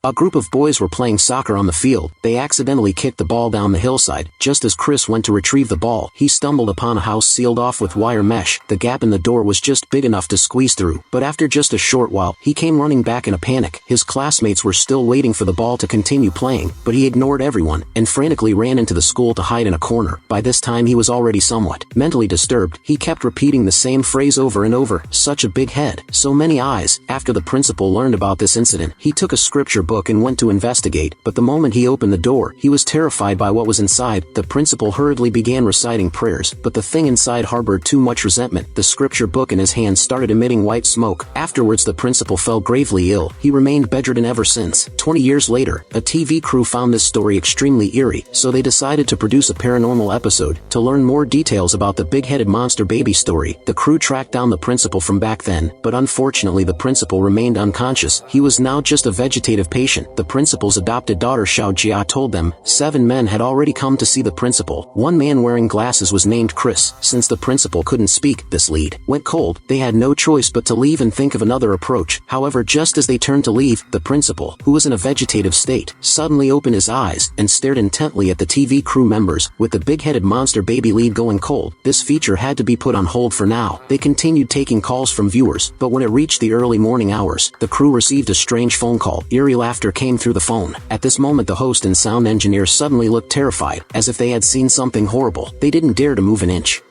A group of boys were playing soccer on the field. They accidentally kicked the ball down the hillside. Just as Chris went to retrieve the ball, he stumbled upon a house sealed off with wire mesh. The gap in the door was just big enough to squeeze through, but after just a short while, he came running back in a panic. His classmates were still waiting for the ball to continue playing, but he ignored everyone and frantically ran into the school to hide in a corner. By this time he was already somewhat mentally disturbed. He kept repeating the same phrase over and over, "Such a big head, so many eyes." After the principal learned about this incident, he took a scripture book and went to investigate, but the moment he opened the door, he was terrified by what was inside. The principal hurriedly began reciting prayers, but the thing inside harbored too much resentment. The scripture book in his hand started emitting white smoke. Afterwards the principal fell gravely ill. He remained bedridden ever since. 20 years later, a TV crew found this story extremely eerie, so they decided to produce a paranormal episode. To learn more details about the big-headed monster baby story, the crew tracked down the principal from back then, but unfortunately the principal remained unconscious. He was now just a vegetative patient. The principal's adopted daughter Xiao Jia told them 7 men had already come to see the principal. One man wearing glasses was named Chris. Since the principal couldn't speak, this lead went cold. They had no choice but to leave and think of another approach. However, just as they turned to leave, the principal, who was in a vegetative state, suddenly opened his eyes and stared intently at the TV crew members. With the big-headed monster baby lead going cold, this feature had to be put on hold for now. They continued taking calls from viewers, but when it reached the early morning hours, the crew received a strange phone call. Eerie laughter came through the phone. At this moment the host and sound engineer suddenly looked terrified, as if they had seen something horrible. They didn't dare to move an inch.